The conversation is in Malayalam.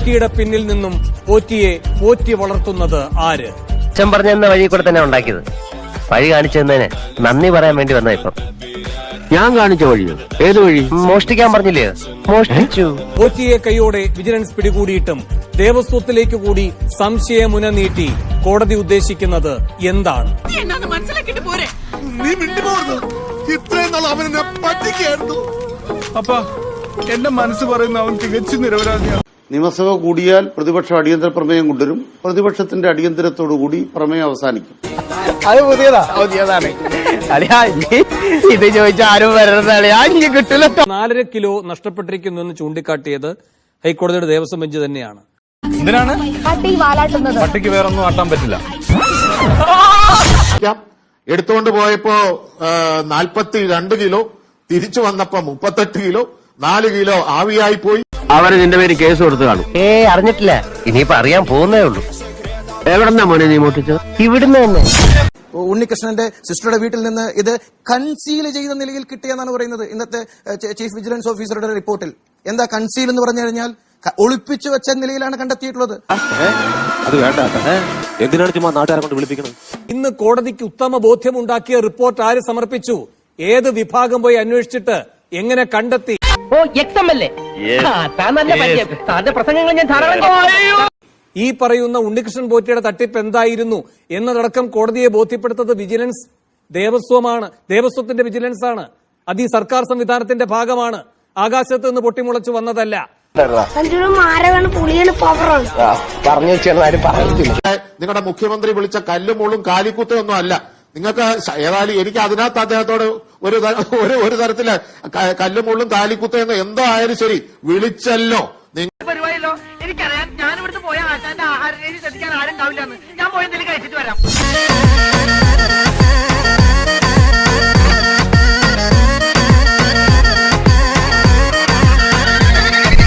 പോറ്റിയുടെ പിന്നിൽ നിന്നും പോറ്റിയെ പോറ്റി വളർത്തുന്നത് ആര്? അച്ഛൻ പറഞ്ഞ വഴി കൂടെ തന്നെ ഉണ്ടാക്കിയത്. വഴി കാണിച്ചു തന്നതിന് നന്ദി പറയാൻ വേണ്ടി വന്ന ഇപ്പം. ഞാൻ കാണിച്ച വഴിയോ? ഏത് വഴി? മോഷ്ടിക്കാൻ പറഞ്ഞില്ലേ? മോഷ്ടിച്ചു. പോറ്റിയെ കൈയോടെ വിജിലൻസ് പിടികൂടിയിട്ടും ദേവസ്വത്തിലേക്ക് കൂടി സംശയമുന നീട്ടി കോടതി ഉദ്ദേശിക്കുന്നത് എന്താണ്? ഇത്രയും നാൾ അവനെ പറ്റിക്കായിരുന്നു. അപ്പാ, എന്റെ മനസ്സ് പറയുന്ന അവൻ തികച്ചു നിരപരാധിയാണ്. നിയമസഭ കൂടിയാൽ പ്രതിപക്ഷം അടിയന്തര പ്രമേയം കൊണ്ടുവരും. പ്രതിപക്ഷത്തിന്റെ അടിയന്തരത്തോടുകൂടി പ്രമേയം അവസാനിക്കും. അത് പുതിയതാണ്. ഇത് ചോദിച്ച ആരും വരണ കിട്ടില്ല. 4.5 കിലോ നഷ്ടപ്പെട്ടിരിക്കുന്നു എന്ന് ചൂണ്ടിക്കാട്ടിയത് ഹൈക്കോടതിയുടെ ദേവസ്വം ബെഞ്ച് തന്നെയാണ്. എന്തിനാണ് പട്ടിക്ക് വേറൊന്നും ആട്ടാൻ പറ്റില്ല. എടുത്തുകൊണ്ട് പോയപ്പോ 42 കിലോ, തിരിച്ചു വന്നപ്പോ 38 കിലോ, 4 കിലോ ആവിയായി പോയി. അവര് നിന്റെ പേര് കേസ് കൊടുത്തു കാണും. അറിഞ്ഞിട്ടില്ല. ഇനിയിപ്പോ അറിയാൻ പോകുന്നേ ഉള്ളൂ. എവിടെന്നാ മോനെ നീ മോട്ടിച്ചത്? ഇവിടുന്ന് തന്നെ. ഉണ്ണികൃഷ്ണന്റെ സിസ്റ്ററുടെ വീട്ടിൽ നിന്ന് ഇത് കൺസീൽ ചെയ്ത നിലയിൽ കിട്ടിയെന്നാണ് പറയുന്നത് ഇന്നത്തെ ചീഫ് വിജിലൻസ് ഓഫീസറുടെ റിപ്പോർട്ടിൽ. എന്താ കൺസീൽ എന്ന് പറഞ്ഞു കഴിഞ്ഞാൽ ഒളിപ്പിച്ചു വെച്ച നിലയിലാണ് കണ്ടെത്തിയിട്ടുള്ളത്. അത് വേണ്ട, എന്തിനാണ് ചുമ്മാ നാട്ടുകാരെ കൊണ്ട് വിളിപ്പിക്കുന്നത്? ഇന്ന് കോടതിക്ക് ഉത്തമ ബോധ്യമുണ്ടാക്കിയ റിപ്പോർട്ട് ആര് സമർപ്പിച്ചു? ഏത് വിഭാഗം പോയി അന്വേഷിച്ചിട്ട് എങ്ങനെ കണ്ടെത്തി? ഈ പറയുന്ന ഉണ്ണികൃഷ്ണൻ പോറ്റിയുടെ തട്ടിപ്പ് എന്തായിരുന്നു എന്നതടക്കം കോടതിയെ ബോധ്യപ്പെടുത്തത് വിജിലൻസ് ദേവസ്വമാണ്, ദേവസ്വത്തിന്റെ വിജിലൻസ് ആണ്. അത് ഈ സർക്കാർ സംവിധാനത്തിന്റെ ഭാഗമാണ്. ആകാശത്ത് നിന്ന് പൊട്ടിമുളച്ചു വന്നതല്ല. നിങ്ങളുടെ മുഖ്യമന്ത്രി വിളിച്ച കല്ലുമുള്ളും കാലിക്കുത്തൊന്നും അല്ല. നിങ്ങൾക്ക് ഏതായാലും എനിക്ക് അതിനകത്ത് അദ്ദേഹത്തോട് ഒരു തരത്തില് കല്ലുമുള്ളും കാലിക്കുത്തെന്ന് എന്തോ ആയാലും ശരി വിളിച്ചല്ലോ. എനിക്കറിയാം, ഞാൻ ഇവിടുന്ന് പോയാൽ ആഹാരം ശ്രദ്ധിക്കാൻ ആരും ഉണ്ടാവില്ലെന്ന്. ഞാൻ പോയി എന്തെങ്കിലും കഴിച്ചിട്ട് വരാം.